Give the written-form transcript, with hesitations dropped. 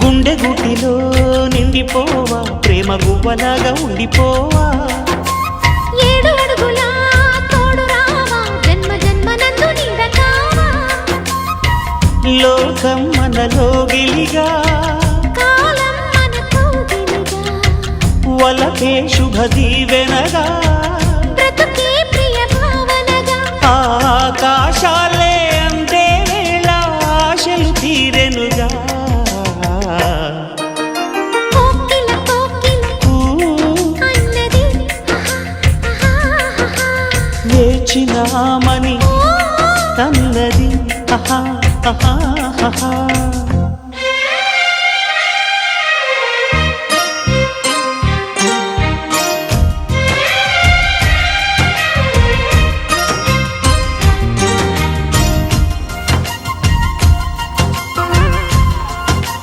గుండె గుటిలో నిండిపోవా ప్రేమ గువ్వలాగా ఉండిపోవా ఏడు అడుగుల తోడు రావా జన్మ జన్మ నందు నీడకావా లోకం మనలో గిలిగా కాలం మనతో గిలిగా వలకే శుభ దీవెనగా బ్రతుకే ప్రియ భావనగా ఆకాశాలే అందే వేళ ఆశలు తీరెనుగా కోకిల కోకిల అన్నది వేచినామని అన్నది